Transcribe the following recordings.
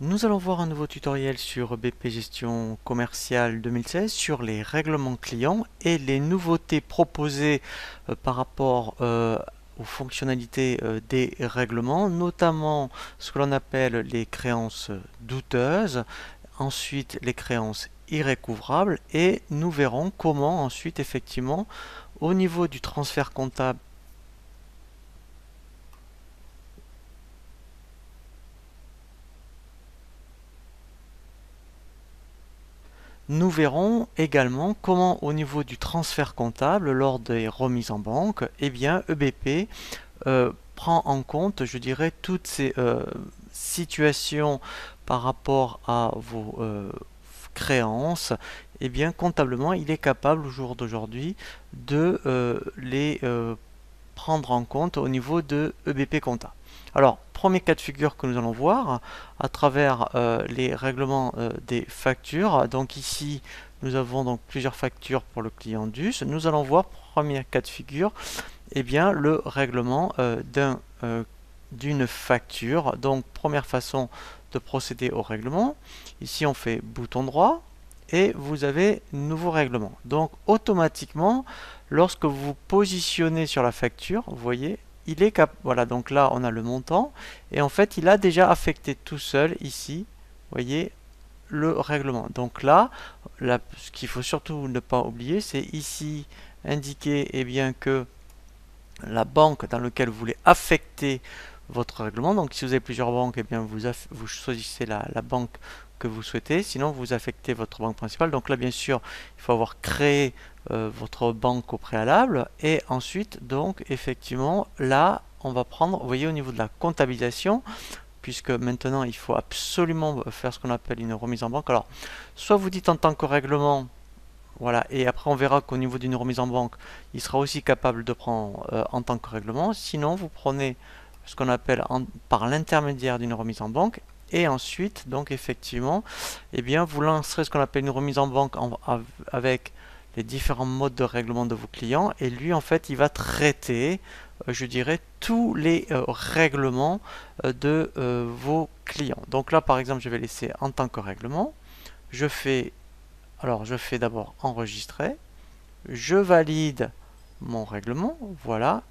Nous allons voir un nouveau tutoriel sur BP Gestion Commerciale 2016 sur les règlements clients et les nouveautés proposées par rapport aux fonctionnalités des règlements, notamment ce que l'on appelle les créances douteuses, ensuite les créances irrécouvrables, et nous verrons comment ensuite effectivement au niveau du transfert comptable. Nous verrons également comment au niveau du transfert comptable, lors des remises en banque, eh bien EBP prend en compte, je dirais, toutes ces situations par rapport à vos créances. Eh bien comptablement, il est capable au jour d'aujourd'hui de les prendre en compte au niveau de EBP Compta. Alors, premier cas de figure que nous allons voir à travers les règlements des factures. Donc ici, nous avons donc plusieurs factures pour le client DUS. Nous allons voir, premier cas de figure, eh bien, le règlement d'une facture. Donc, première façon de procéder au règlement. Ici, on fait bouton droit et vous avez nouveau règlement. Donc, automatiquement, lorsque vous vous positionnez sur la facture, vous voyez, il est voilà, donc là, on a le montant et en fait, il a déjà affecté tout seul ici, vous voyez, le règlement. Donc là, ce qu'il faut surtout ne pas oublier, c'est ici indiquer eh bien, que la banque dans laquelle vous voulez affecter votre règlement. Donc si vous avez plusieurs banques, eh bien vous choisissez la banque que vous souhaitez. Sinon, vous affectez votre banque principale. Donc là, bien sûr, il faut avoir créé votre banque au préalable. Et ensuite, donc, effectivement, là, on va prendre, vous voyez, au niveau de la comptabilisation, puisque maintenant, il faut absolument faire ce qu'on appelle une remise en banque. Alors, soit vous dites en tant que règlement, voilà, et après on verra qu'au niveau d'une remise en banque, il sera aussi capable de prendre en tant que règlement. Sinon, vous prenez ce qu'on appelle par l'intermédiaire d'une remise en banque, et ensuite, donc effectivement, eh bien, vous lancerez ce qu'on appelle une remise en banque avec les différents modes de règlement de vos clients, et lui, en fait, il va traiter, je dirais, tous les règlements de vos clients. Donc là, par exemple, je vais laisser en tant que règlement. Je fais d'abord enregistrer, je valide mon règlement, voilà,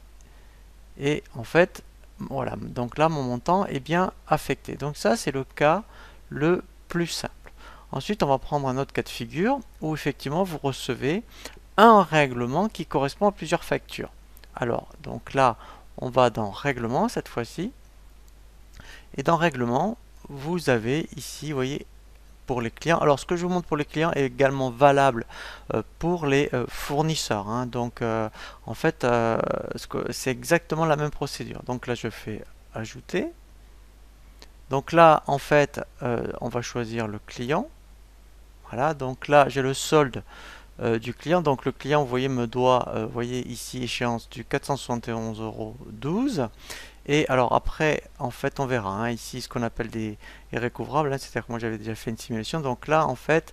et en fait, voilà, donc là mon montant est bien affecté. Donc ça c'est le cas le plus simple. Ensuite on va prendre un autre cas de figure où effectivement vous recevez un règlement qui correspond à plusieurs factures. Alors, donc là on va dans règlement cette fois-ci, et dans règlement vous avez ici, vous voyez, pour les clients. Alors ce que je vous montre pour les clients est également valable pour les fournisseurs, hein. Donc en fait c'est exactement la même procédure. Donc là je fais ajouter. Donc là en fait on va choisir le client. Voilà, donc là j'ai le solde du client. Donc le client, vous voyez, me doit, vous voyez ici échéance du 471,12 €. Et alors après, en fait, on verra hein, ici ce qu'on appelle des irrécouvrables, hein, c'est-à-dire que moi j'avais déjà fait une simulation. Donc là, en fait,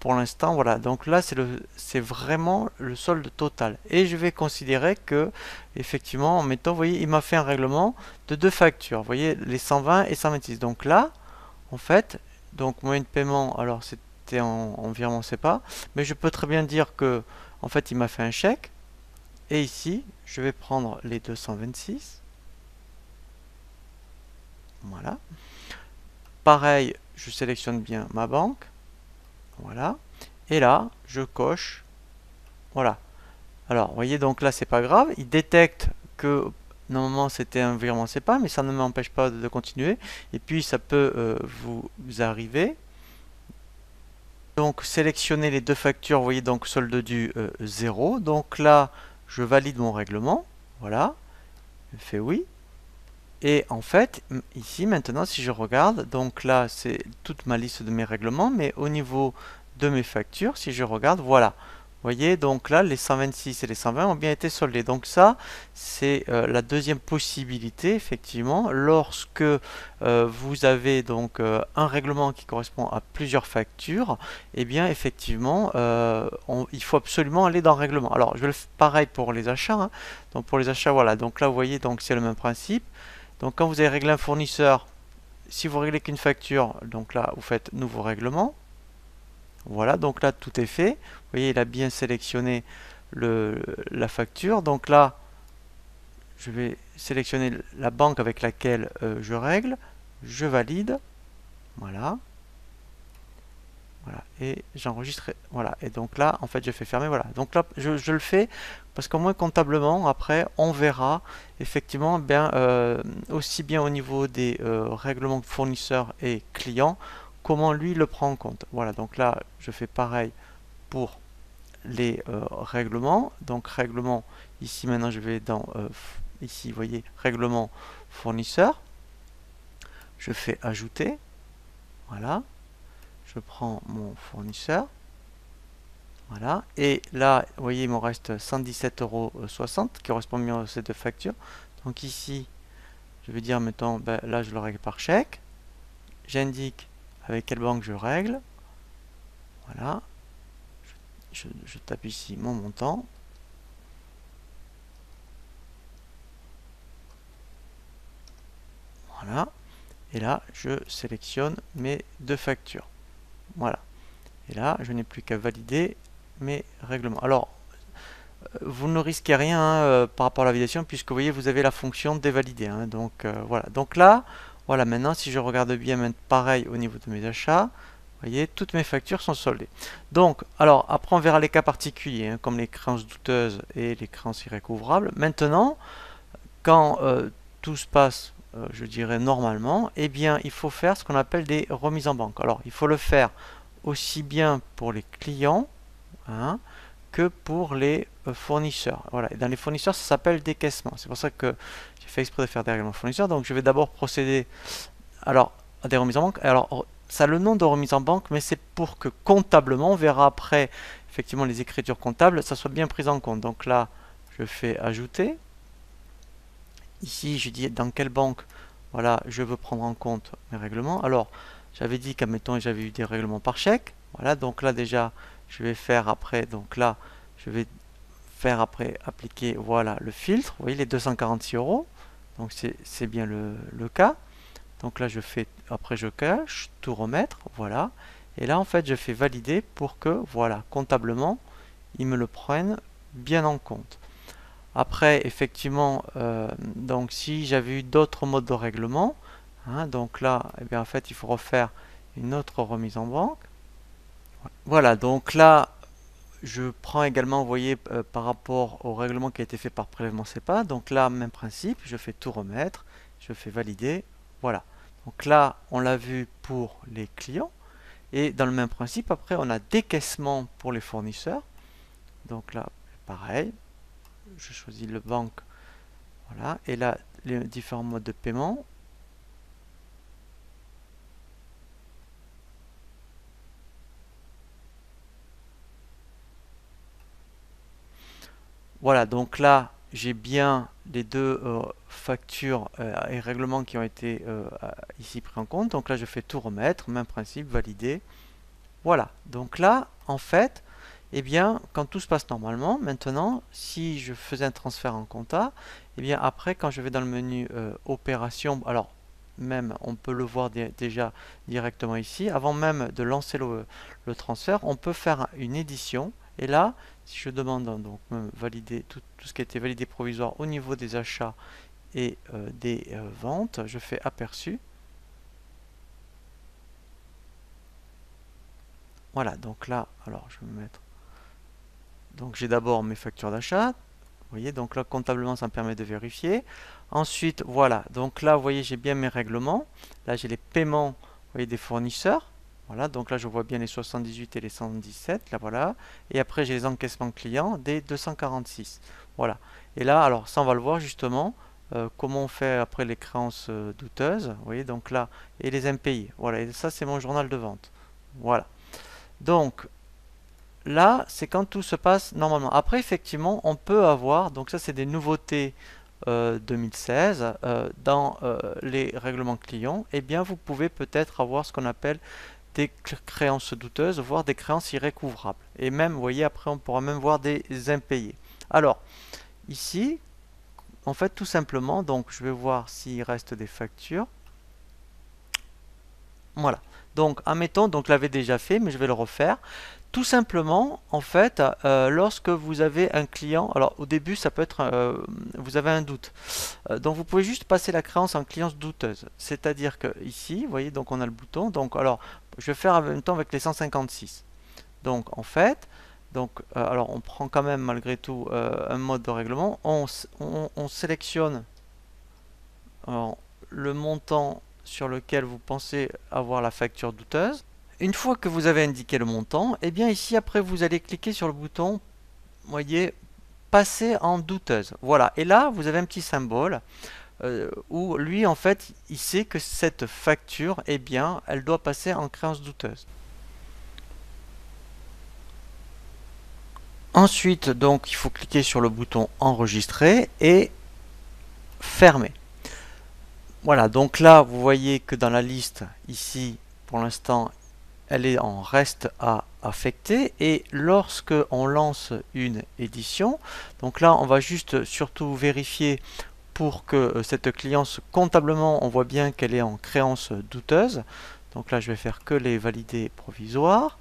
pour l'instant, voilà. Donc là, c'est vraiment le solde total. Et je vais considérer que, effectivement, en mettant, vous voyez, il m'a fait un règlement de deux factures. Vous voyez, les 120 et 126. Donc là, en fait, donc moyen de paiement, alors c'était en virement SEPA, mais je peux très bien dire que, en fait, il m'a fait un chèque. Et ici, je vais prendre les 226. Voilà. Pareil, je sélectionne bien ma banque. Voilà. Et là, je coche. Voilà. Alors, vous voyez, donc là, c'est pas grave. Il détecte que normalement c'était un virement SEPA, mais ça ne m'empêche pas de continuer. Et puis, ça peut vous arriver. Donc, sélectionnez les deux factures. Vous voyez, donc solde dû 0. Donc là, je valide mon règlement. Voilà. Je fais oui. Et en fait, ici maintenant, si je regarde, donc là, c'est toute ma liste de mes règlements, mais au niveau de mes factures, si je regarde, voilà. Vous voyez, donc là, les 126 et les 120 ont bien été soldés. Donc ça, c'est la deuxième possibilité, effectivement, lorsque vous avez donc un règlement qui correspond à plusieurs factures, eh bien, effectivement, il faut absolument aller dans règlement. Alors, je vais le faire pareil pour les achats, hein. Donc pour les achats, voilà. Donc là, vous voyez, donc c'est le même principe. Donc quand vous avez réglé un fournisseur, si vous réglez qu'une facture, donc là, vous faites nouveau règlement. Voilà, donc là, tout est fait. Vous voyez, il a bien sélectionné la facture. Donc là, je vais sélectionner la banque avec laquelle je règle. Je valide. Voilà. Voilà, et j'enregistre, voilà, et donc là, en fait, je fais fermer, voilà. Donc là, je le fais parce qu'au moins comptablement, après, on verra effectivement bien aussi bien au niveau des règlements fournisseurs et clients, comment lui le prend en compte. Voilà, donc là, je fais pareil pour les règlements. Donc règlement, ici maintenant, je vais dans ici, vous voyez, règlement fournisseur. Je fais ajouter, voilà. Je prends mon fournisseur. Voilà. Et là, vous voyez, il me reste 117,60 € qui correspond bien à ces deux factures. Donc ici, je vais dire, mettons, ben, là, je le règle par chèque. J'indique avec quelle banque je règle. Voilà. Je tape ici mon montant. Voilà. Et là, je sélectionne mes deux factures. Voilà. Et là, je n'ai plus qu'à valider mes règlements. Alors, vous ne risquez rien par rapport à la validation puisque vous voyez vous avez la fonction dévalider hein. Donc voilà, donc là voilà, maintenant si je regarde bien, pareil au niveau de mes achats, vous voyez toutes mes factures sont soldées. Donc alors après on verra les cas particuliers hein, comme les créances douteuses et les créances irrécouvrables. Maintenant quand tout se passe je dirais normalement, eh bien il faut faire ce qu'on appelle des remises en banque. Alors il faut le faire aussi bien pour les clients hein, que pour les fournisseurs. Voilà. Et dans les fournisseurs, ça s'appelle décaissement. C'est pour ça que j'ai fait exprès de faire des règlements fournisseurs. Donc je vais d'abord procéder alors, à des remises en banque. Alors, ça a le nom de remise en banque, mais c'est pour que comptablement, on verra après effectivement les écritures comptables, ça soit bien pris en compte. Donc là, je fais ajouter. Ici, je dis dans quelle banque voilà, je veux prendre en compte mes règlements. Alors, j'avais dit qu'admettons, j'avais eu des règlements par chèque. Voilà, donc là déjà, je vais faire après, donc là, je vais faire après appliquer, voilà, le filtre. Vous voyez les 246 €. Donc c'est bien le cas. Donc là, je fais, après je cache, tout remettre, voilà. Et là, en fait, je fais valider pour que, voilà, comptablement, ils me le prennent bien en compte. Après, effectivement, donc si j'avais eu d'autres modes de règlement, hein, donc là, eh bien, en fait, il faut refaire une autre remise en banque. Voilà, donc là, je prends également, vous voyez, par rapport au règlement qui a été fait par prélèvement CEPA. Donc là, même principe, je fais tout remettre, je fais valider. Voilà. Donc là, on l'a vu pour les clients. Et dans le même principe, après, on a décaissement pour les fournisseurs. Donc là, pareil, je choisis le banque. Voilà. Et là, les différents modes de paiement. Voilà, donc là, j'ai bien les deux factures et règlements qui ont été ici pris en compte. Donc là, je fais tout remettre, même principe, valider. Voilà, donc là, en fait, eh bien, quand tout se passe normalement, maintenant, si je faisais un transfert en compta, eh bien, après, quand je vais dans le menu opération, alors, même, on peut le voir déjà directement ici, avant même de lancer le transfert, on peut faire une édition, et là, si je demande donc valider tout ce qui a été validé provisoire au niveau des achats et des ventes, je fais aperçu. Voilà, donc là, alors je vais me mettre. Donc j'ai d'abord mes factures d'achat. Vous voyez, donc là comptablement ça me permet de vérifier. Ensuite, voilà, donc là vous voyez j'ai bien mes règlements. Là j'ai les paiements, vous voyez, des fournisseurs. Voilà, donc là je vois bien les 78 et les 117, là voilà. Et après j'ai les encaissements clients des 246. Voilà. Et là, alors ça on va le voir justement, comment on fait après les créances douteuses. Vous voyez, donc là, et les impayés. Voilà, et ça c'est mon journal de vente. Voilà. Donc, là, c'est quand tout se passe normalement. Après, effectivement, on peut avoir, donc ça c'est des nouveautés 2016, dans les règlements clients, eh bien vous pouvez peut-être avoir ce qu'on appelle des créances douteuses, voire des créances irrécouvrables. Et même, vous voyez, après on pourra même voir des impayés. Alors, ici, en fait, tout simplement, donc je vais voir s'il reste des factures. Voilà. Donc, admettons, donc je l'avais déjà fait, mais je vais le refaire. Tout simplement, en fait, lorsque vous avez un client, alors au début, ça peut être, vous avez un doute. Donc, vous pouvez juste passer la créance en créance douteuse. C'est-à-dire que ici, vous voyez, donc on a le bouton. Donc, alors, je vais faire en même temps avec les 156. Donc, en fait, donc, alors on prend quand même malgré tout un mode de règlement. On sélectionne alors, le montant sur lequel vous pensez avoir la facture douteuse. Une fois que vous avez indiqué le montant, et bien ici après vous allez cliquer sur le bouton, voyez, passer en douteuse. Voilà, et là vous avez un petit symbole où lui en fait il sait que cette facture, eh bien, elle doit passer en créance douteuse. Ensuite, donc, il faut cliquer sur le bouton enregistrer et fermer. Voilà, donc là, vous voyez que dans la liste, ici, pour l'instant, elle est en reste à affecter. Et lorsque on lance une édition, donc là, on va juste surtout vérifier pour que cette cliente, comptablement, on voit bien qu'elle est en créance douteuse. Donc là, je vais faire que les validés provisoires.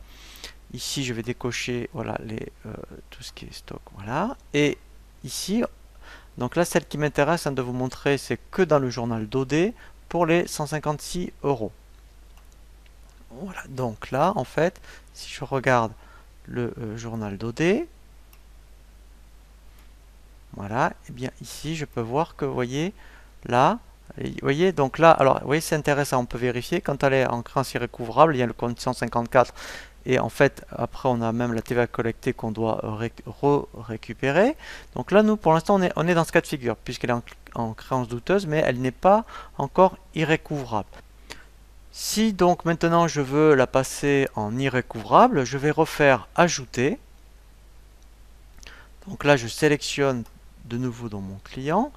Ici, je vais décocher voilà, tout ce qui est stock. Voilà. Et ici, donc là, celle qui m'intéresse de vous montrer, c'est que dans le journal d'OD pour les 156 euros. Voilà, donc là, en fait, si je regarde le journal d'OD, voilà, et bien ici, je peux voir que, vous voyez, là, vous voyez, donc là, alors, vous voyez, c'est intéressant, on peut vérifier, quand elle est en créance irrécouvrable, il y a le compte 154, et en fait, après, on a même la TVA collectée qu'on doit récupérer. Donc là, nous, pour l'instant, on est dans ce cas de figure, puisqu'elle est en créance douteuse, mais elle n'est pas encore irrécouvrable. Si donc maintenant je veux la passer en irrécouvrable, je vais refaire ajouter. Donc là, je sélectionne de nouveau dans mon client.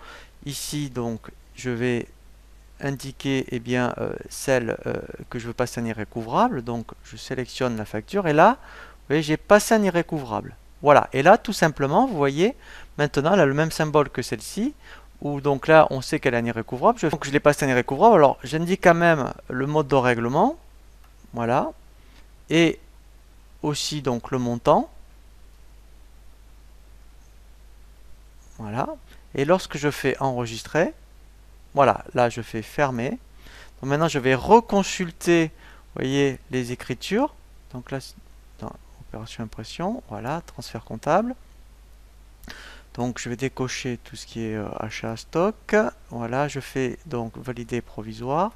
Ici, donc, je vais indiquer eh bien, celle que je veux passer en irrécouvrable. Donc, je sélectionne la facture et là, vous voyez, j'ai passé en irrécouvrable. Voilà. Et là, tout simplement, vous voyez, maintenant, elle a le même symbole que celle-ci. Où donc là, on sait qu'elle est en irrécouvrable. Donc, je l'ai passé en irrécouvrable. Alors, j'indique quand même le mode de règlement. Voilà. Et aussi, donc, le montant. Voilà. Et lorsque je fais enregistrer, voilà, là je fais fermer. Donc maintenant je vais reconsulter, vous voyez, les écritures. Donc là, dans opération impression, voilà, transfert comptable. Donc je vais décocher tout ce qui est achat stock. Voilà, je fais donc valider provisoire.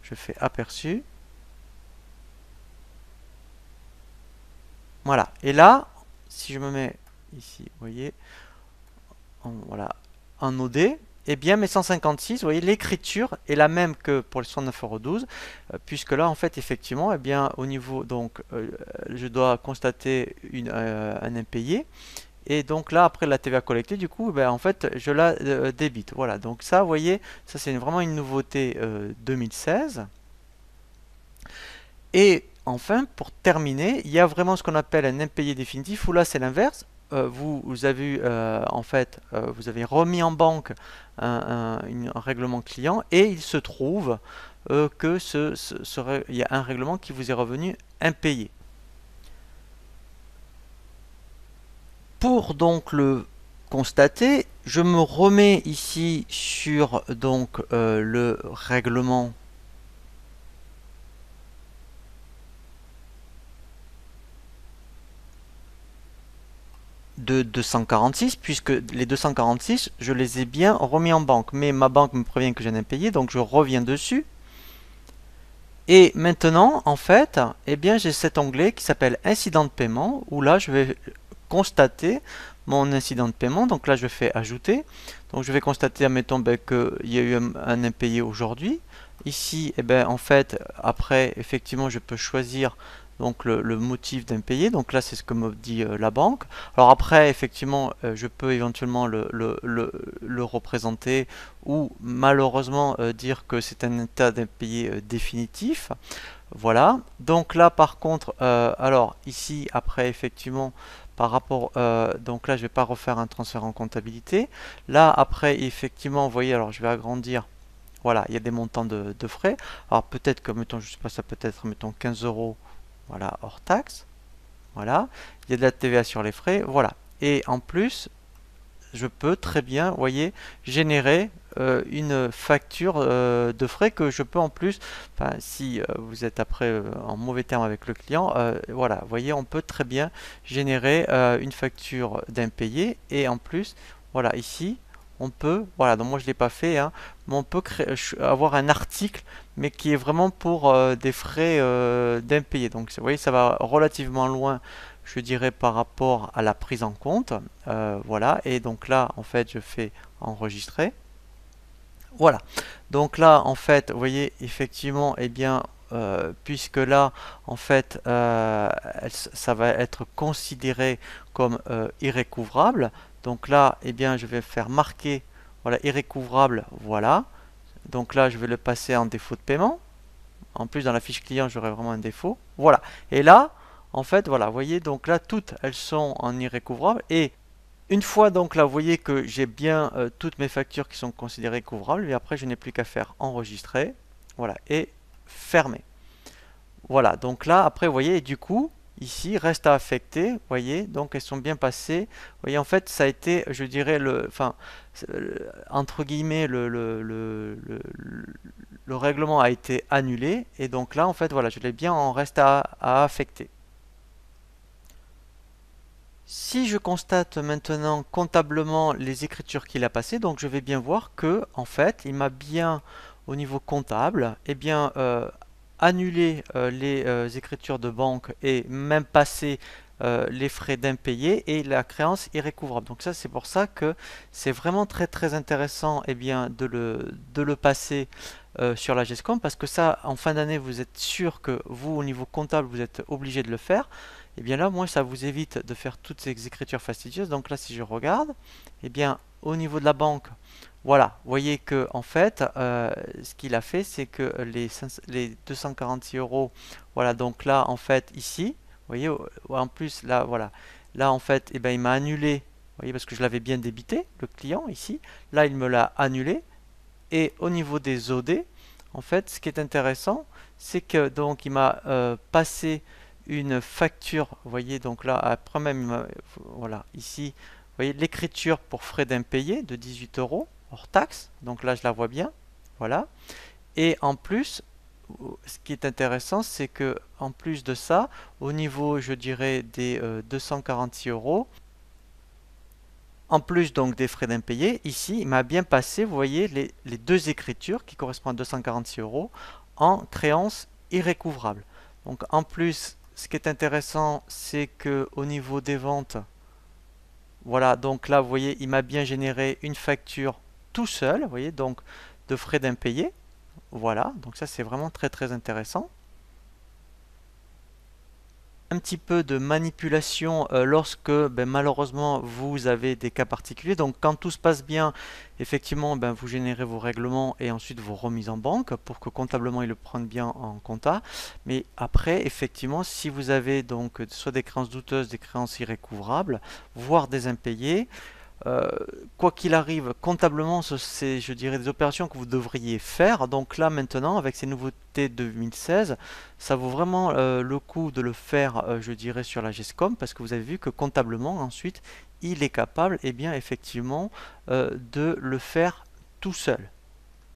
Je fais aperçu. Voilà. Et là, si je me mets ici, vous voyez, voilà, en OD, eh bien mes 156, vous voyez, l'écriture est la même que pour le 109,12 €, puisque là, en fait, effectivement, eh bien, au niveau, donc, je dois constater un impayé, et donc là, après la TVA collectée, du coup, ben, en fait, je la débite. Voilà, donc ça, vous voyez, ça c'est vraiment une nouveauté 2016. Et enfin, pour terminer, il y a vraiment ce qu'on appelle un impayé définitif, où là, c'est l'inverse. Vous avez en fait, vous avez remis en banque un règlement client et il se trouve que il y a un règlement qui vous est revenu impayé. Pour donc le constater, je me remets ici sur donc le règlement de 246, puisque les 246, je les ai bien remis en banque. Mais ma banque me prévient que j'ai un impayé, donc je reviens dessus. Et maintenant, en fait, eh bien, j'ai cet onglet qui s'appelle Incident de paiement, où là, je vais constater mon incident de paiement. Donc là, je fais ajouter. Donc je vais constater, admettons, ben, qu'il y a eu un impayé aujourd'hui. Ici, eh ben, en fait, après, effectivement, je peux choisir donc le motif d'impayé. Donc là, c'est ce que me dit la banque. Alors après, effectivement, je peux éventuellement le représenter ou malheureusement dire que c'est un état d'impayé définitif. Voilà. Donc là, par contre, alors ici, après, effectivement, par rapport, donc là, je vais pas refaire un transfert en comptabilité. Là, après, effectivement, vous voyez, alors je vais agrandir Voilà, il y a des montants de frais. Alors peut-être que, mettons, je sais pas, ça peut être, mettons, 15 euros, voilà, hors taxe. Voilà, il y a de la TVA sur les frais, voilà. Et en plus, je peux très bien, vous voyez, générer une facture de frais que je peux en plus, enfin, si vous êtes après en mauvais terme avec le client, voilà, vous voyez, on peut très bien générer une facture d'impayé et en plus, voilà, ici, on peut, voilà, donc moi je ne l'ai pas fait, hein, mais on peut avoir un article, mais qui est vraiment pour des frais d'impayé. Donc, vous voyez, ça va relativement loin, je dirais, par rapport à la prise en compte. Voilà, et donc là, en fait, je fais enregistrer. Voilà, donc là, en fait, vous voyez, effectivement, eh bien, puisque là, en fait, ça va être considéré comme irrécouvrable. Donc là, eh bien, je vais faire marquer, voilà, irrécouvrable, voilà. Donc là, je vais le passer en défaut de paiement. En plus, dans la fiche client, j'aurai vraiment un défaut. Voilà. Et là, en fait, voilà, vous voyez, donc là, toutes, elles sont en irrécouvrable. Et une fois donc là, vous voyez que j'ai bien toutes mes factures qui sont considérées couvrables. Et après, je n'ai plus qu'à faire enregistrer. Voilà. Et fermer. Voilà. Donc là, après, vous voyez, et du coup, ici, reste à affecter. Vous voyez, donc elles sont bien passées. Vous voyez, en fait, ça a été, je dirais, enfin, entre guillemets, le règlement a été annulé. Et donc là, en fait, voilà, je l'ai bien en reste à affecter. Si je constate maintenant comptablement les écritures qu'il a passées, donc je vais bien voir que en fait, il m'a bien au niveau comptable, eh bien annulé les écritures de banque et même passé les frais d'impayé et la créance irrécouvrable. Donc ça, c'est pour ça que c'est vraiment très très intéressant eh bien de le passer sur la GESCOM parce que ça, en fin d'année, vous êtes sûr que vous, au niveau comptable, vous êtes obligé de le faire. Et bien là, moi, ça vous évite de faire toutes ces écritures fastidieuses. Donc là, si je regarde, et bien au niveau de la banque, voilà, vous voyez que en fait, ce qu'il a fait, c'est que les 246 euros, voilà, donc là, en fait, ici, vous voyez, en plus, là, voilà, là, en fait, et bien, il m'a annulé, vous voyez, parce que je l'avais bien débité, le client, ici, là, il me l'a annulé, et au niveau des OD, en fait, ce qui est intéressant, c'est que donc il m'a passé une facture. Vous voyez, donc là, après même, voilà, ici, vous voyez l'écriture pour frais d'impayé de 18 euros hors taxe. Donc là, je la vois bien. Voilà. Et en plus, ce qui est intéressant, c'est que en plus de ça, au niveau, je dirais, des 246 euros, en plus donc des frais d'impayé, ici, il m'a bien passé, vous voyez, les deux écritures qui correspondent à 246 euros en créance irrécouvrable. Donc en plus, ce qui est intéressant, c'est que au niveau des ventes, voilà, donc là, vous voyez, il m'a bien généré une facture tout seul, vous voyez, donc de frais d'impayé. Voilà, donc ça c'est vraiment très très intéressant. Un petit peu de manipulation lorsque malheureusement vous avez des cas particuliers. Donc quand tout se passe bien, effectivement vous générez vos règlements et ensuite vos remises en banque pour que comptablement ils le prennent bien en compta. Mais après effectivement si vous avez donc soit des créances douteuses, des créances irrécouvrables, voire des impayés, euh, quoi qu'il arrive, comptablement, c'est, je dirais, des opérations que vous devriez faire. Donc là, maintenant, avec ces nouveautés de 2016, ça vaut vraiment le coup de le faire, je dirais, sur la GESCOM, parce que vous avez vu que comptablement, ensuite, il est capable, eh bien, effectivement, de le faire tout seul.